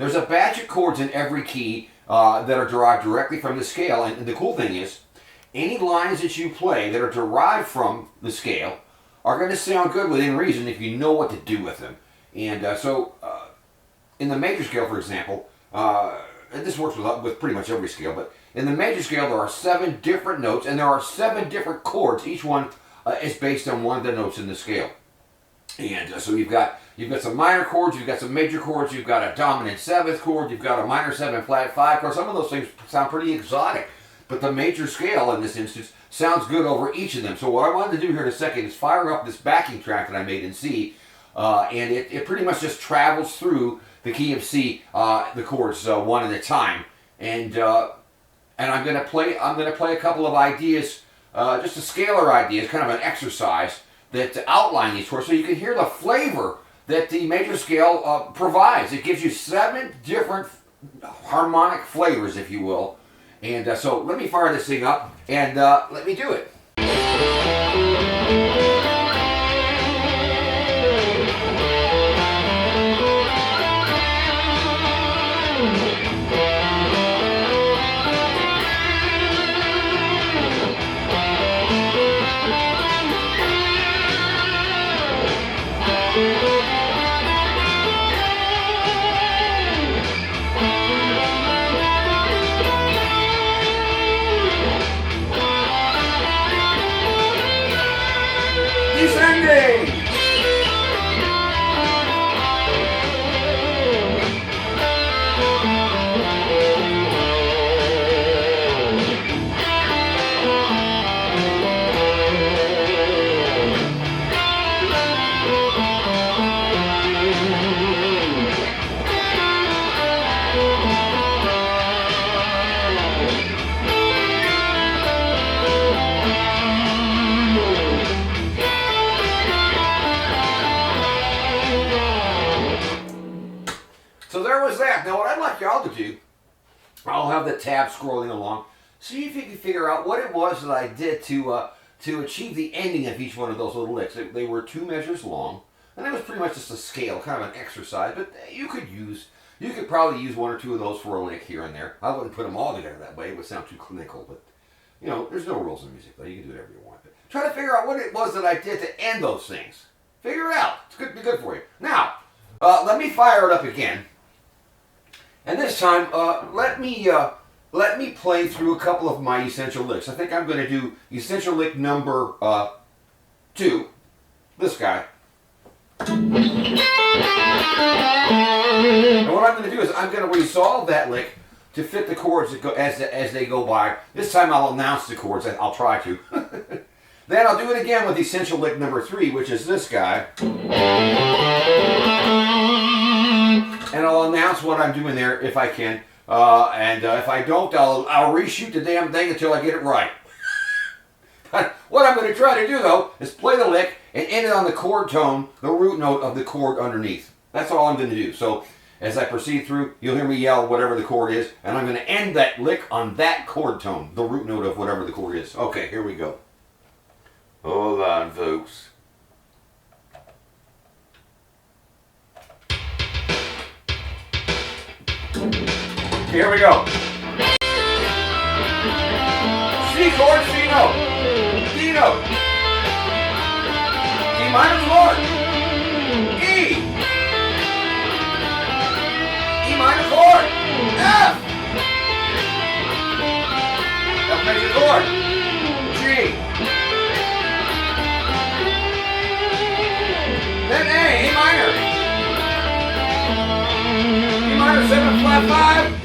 there's a batch of chords in every key that are derived directly from the scale. And the cool thing is, any lines that you play that are derived from the scale are going to sound good within reason if you know what to do with them. And in the major scale, for example, and this works with pretty much every scale, but in the major scale there are 7 different notes and there are 7 different chords. Each one is based on one of the notes in the scale. And so you've got some minor chords, you've got some major chords, you've got a dominant 7th chord, you've got a minor 7 flat 5 chord. Some of those things sound pretty exotic, but the major scale in this instance sounds good over each of them. So what I wanted to do here in a second is fire up this backing track that I made in C, and it pretty much just travels through the key of C, the chords one at a time, and I'm going to play a couple of ideas, just a scalar ideas, kind of an exercise that outline these chords, so you can hear the flavor that the major scale provides. It gives you 7 different harmonic flavors, if you will, and so let me fire this thing up and let me do it. Descending! So there was that. Now what I'd like y'all to do, I'll have the tab scrolling along, see if you can figure out what it was that I did to achieve the ending of each one of those little licks. They were 2 measures long, and it was pretty much just a scale, kind of an exercise, but you could probably use 1 or 2 of those for a lick here and there. I wouldn't put them all together that way, it would sound too clinical, but you know, there's no rules in music, though. You can do whatever you want. But try to figure out what it was that I did to end those things. Figure it out. It's good, be good for you. Now, let me fire it up again. And this time, let me play through a couple of my essential licks. I think I'm going to do essential lick number 2, this guy. And what I'm going to do is I'm going to resolve that lick to fit the chords that go, as they go by. This time I'll announce the chords, I'll try to. Then I'll do it again with essential lick number 3, which is this guy. And I'll announce what I'm doing there if I can. And if I don't, I'll reshoot the damn thing until I get it right. But what I'm going to try to do, though, is play the lick and end it on the chord tone, the root note of the chord underneath. That's all I'm going to do. So as I proceed through, you'll hear me yell whatever the chord is, and I'm going to end that lick on that chord tone, the root note of whatever the chord is. Okay, here we go. Hold on, folks. Here we go. C chord, C note, D note, D minor chord, E, E minor chord, F, F major chord, G, then A, A minor, E minor 7 flat 5,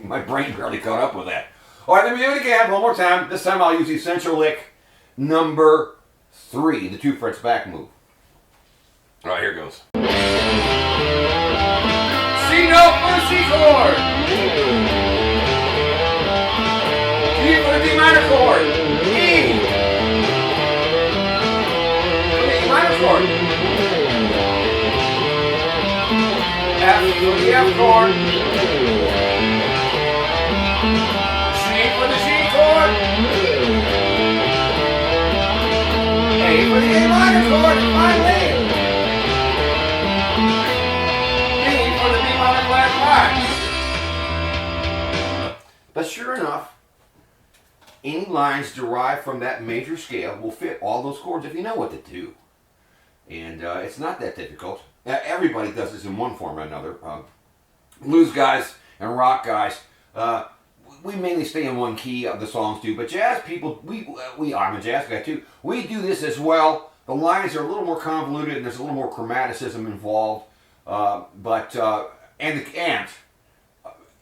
My brain barely caught up with that. All right, let me do it again one more time. This time I'll use essential lick number 3, the 2 frets back move. All right, here it goes. C note for the C chord. D for the D minor chord. E for the E minor chord. F for the F chord, G for the G chord, A A for the A minor chord, and finally B for the B minor flat 5. But sure enough, any lines derived from that major scale will fit all those chords if you know what to do. And it's not that difficult. Everybody does this in one form or another. Blues guys and rock guys, we mainly stay in one key of the songs too. But jazz people, I'm a jazz guy too. We do this as well. The lines are a little more convoluted and there's a little more chromaticism involved. And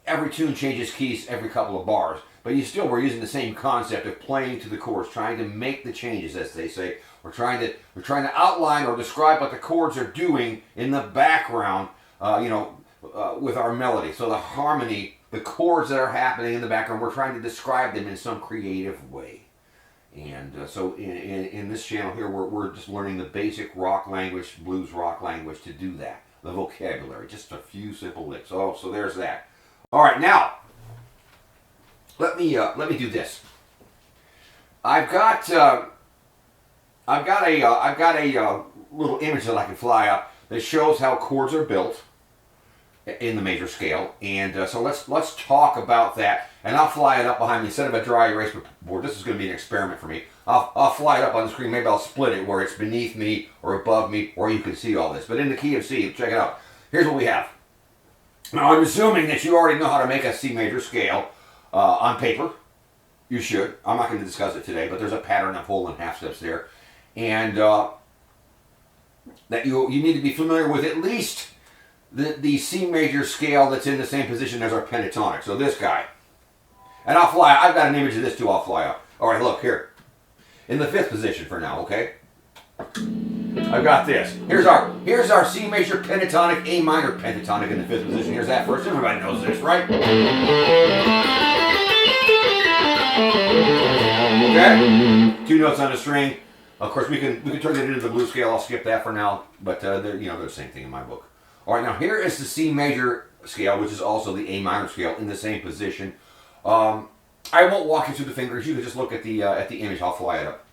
every tune changes keys every couple of bars. But we're using the same concept of playing to the chords, trying to make the changes, as they say. We're trying to outline or describe what the chords are doing in the background, with our melody. So the harmony, the chords that are happening in the background, we're trying to describe them in some creative way. And so in this channel here, we're just learning the basic rock language, blues rock language to do that. The vocabulary, just a few simple licks. Oh, so there's that. All right, now let me do this. I've got a little image that I can fly up that shows how chords are built in the major scale, and so let's talk about that. And I'll fly it up behind me instead of a dry erase board. This is going to be an experiment for me. I'll fly it up on the screen. Maybe I'll split it where it's beneath me or above me, or you can see all this. But in the key of C, check it out. Here's what we have. Now I'm assuming that you already know how to make a C major scale on paper. You should. I'm not going to discuss it today, but there's a pattern of whole and half steps there, and that you need to be familiar with at least the C major scale that's in the same position as our pentatonic. So this guy. And I've got an image of this too, I'll fly up. Alright, look, here. In the 5th position for now, okay? I've got this. Here's our C major pentatonic, A minor pentatonic in the 5th position. Here's that first. Everybody knows this, right? Okay? 2 notes on a string. Of course, we can turn it into the blues scale. I'll skip that for now, but they're the same thing in my book. All right, now here is the C major scale, which is also the A minor scale in the same position. I won't walk you through the fingers. You can just look at the image. I'll fly it up.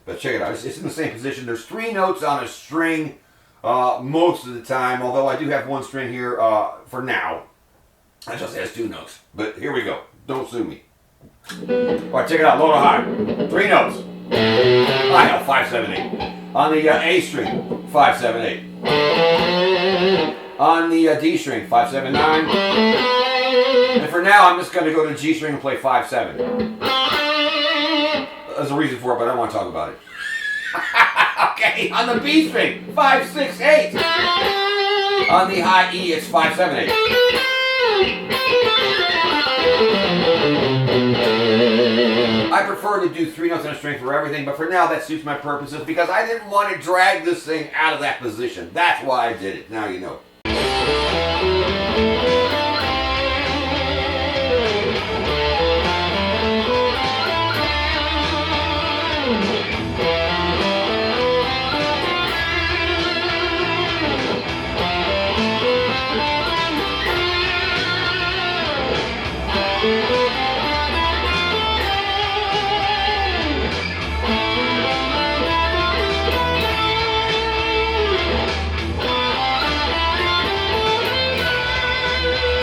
But check it out. It's in the same position. There's 3 notes on a string most of the time, although I do have 1 string here for now. That just has 2 notes. But here we go. Don't sue me. All right, check it out. Low to high. 3 notes. I know, 5, 7, 8. On the A string, 5, 7, 8. On the D string, 5, 7, 9. And for now, I'm just going to go to the G string and play 5, 7. There's a reason for it, but I don't want to talk about it. Okay, on the B string, 5, 6, 8. On the high E, it's 5, 7, 8. I prefer to do 3 notes on a string for everything, but for now that suits my purposes because I didn't want to drag this thing out of that position. That's why I did it. Now you know.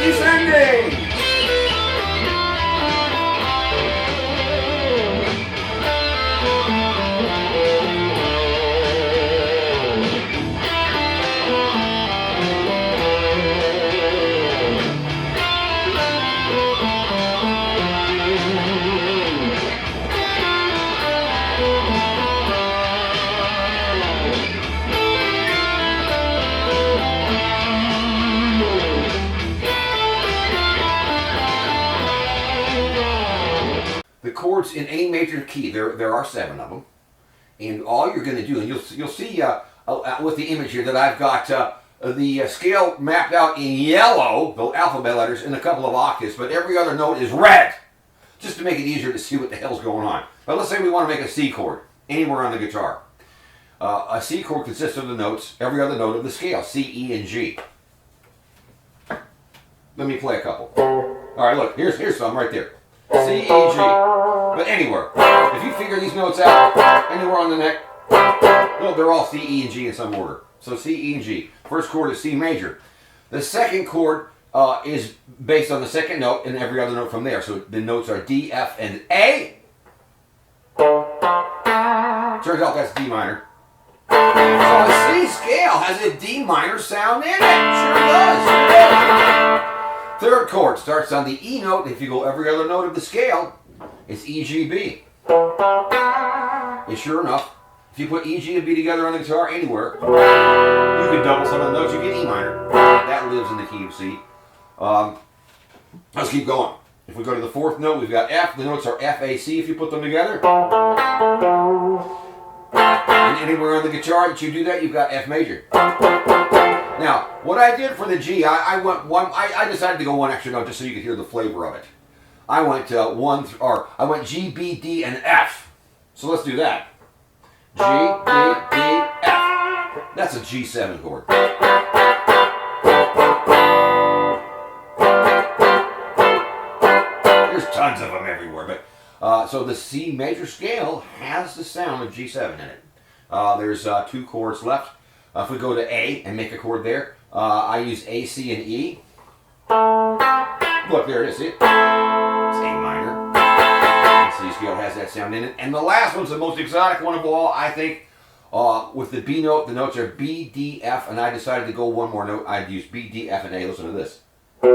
Descending! Chords in A major key. There are 7 of them, and all you're going to do, and you'll see with the image here that I've got the scale mapped out in yellow, the alphabet letters, in a couple of octaves, but every other note is red, just to make it easier to see what the hell's going on. But let's say we want to make a C chord anywhere on the guitar. A C chord consists of the notes, every other note of the scale, C, E, and G. Let me play a couple. All right, look, here's some right there. C, E, G. But anywhere. If you figure these notes out, anywhere on the neck, Well, they're all C, E, and G in some order. So C, E, and G. First chord is C major. The second chord is based on the second note and every other note from there. So the notes are D, F, and A. Turns out that's D minor. So a C scale has a D minor sound in it. Sure does. Third chord starts on the E note. If you go every other note of the scale, it's E, G, B. And sure enough, if you put E, G, and B together on the guitar anywhere, you can double some of the notes, you get E minor. That lives in the key of C. Let's keep going. If we go to the fourth note, we've got F. The notes are F, A, C if you put them together. And anywhere on the guitar that you do that, you've got F major. Now, what I did for the G, I decided to go one extra note just so you could hear the flavor of it. I went G, B, D, and F. So let's do that. G, B, D, F. That's a G7 chord. There's tons of them everywhere, but so the C major scale has the sound of G7 in it. There's two chords left. If we go to A and make a chord there, I use A, C, and E. Look, there it is. See it? It's A minor. The C scale has that sound in it. And the last one's the most exotic one of all, I think. With the B note, the notes are B, D, F, and I decided to go one more note. I'd use B, D, F, and A. Listen to this. It's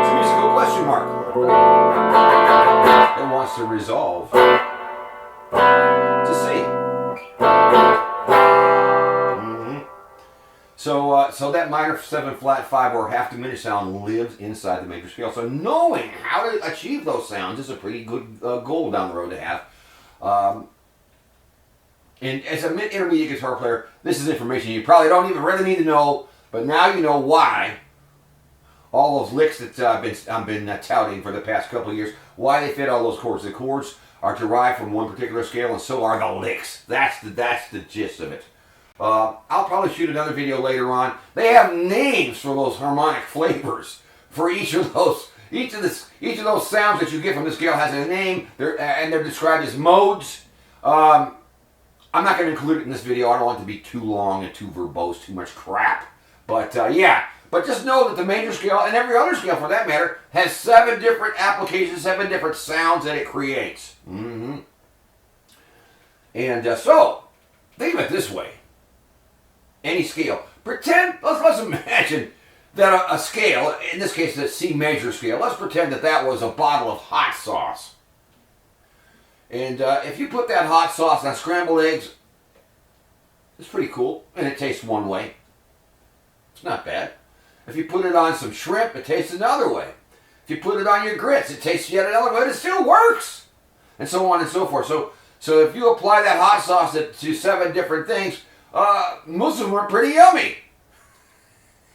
a musical question mark. It wants to resolve to C. So that minor 7 flat 5 or half diminished sound lives inside the major scale. So knowing how to achieve those sounds is a pretty good goal down the road to have. And as a mid-intermediate guitar player, this is information you probably don't even really need to know, but now you know why all those licks that I've been touting for the past couple of years, why they fit all those chords. The chords are derived from one particular scale, and so are the licks. That's the gist of it. I'll probably shoot another video later on. They have names for those harmonic flavors for each of those. Each of those sounds that you get from the scale has a name, and they're described as modes. I'm not going to include it in this video. I don't want it to be too long and too verbose, too much crap. But yeah, but just know that the major scale, and every other scale for that matter, has 7 different applications, 7 different sounds that it creates. And so, think of it this way. Any scale. Let's imagine that a scale, in this case the C major scale, let's pretend that was a bottle of hot sauce. And if you put that hot sauce on scrambled eggs, it's pretty cool, and it tastes one way. It's not bad. If you put it on some shrimp, it tastes another way. If you put it on your grits, it tastes yet another way, but it still works. And so on and so forth. So if you apply that hot sauce to 7 different things, most of them are pretty yummy.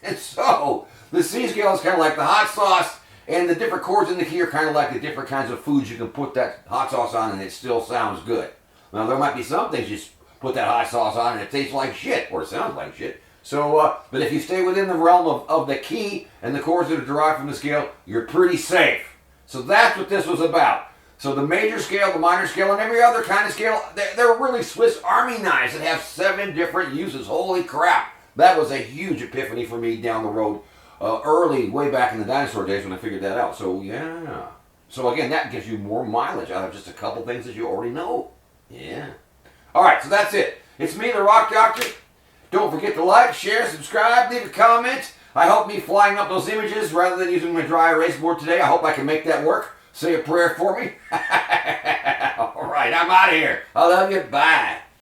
And so, the C scale is kind of like the hot sauce, and the different chords in the key are kind of like the different kinds of foods you can put that hot sauce on and it still sounds good. Now, there might be some things you put that hot sauce on and it tastes like shit, or it sounds like shit. So, but if you stay within the realm of the key and the chords that are derived from the scale, you're pretty safe. So that's what this was about. So the major scale, the minor scale, and every other kind of scale, they're really Swiss Army knives that have 7 different uses. Holy crap. That was a huge epiphany for me down the road, way back in the dinosaur days when I figured that out. So yeah. So again, that gives you more mileage out of just a couple things that you already know. Yeah. All right, so that's it. It's me, the Rock Doctor. Don't forget to like, share, subscribe, leave a comment. I hope me flying up those images rather than using my dry erase board today. I hope I can make that work. Say a prayer for me. All right, I'm out of here. I love you. Bye.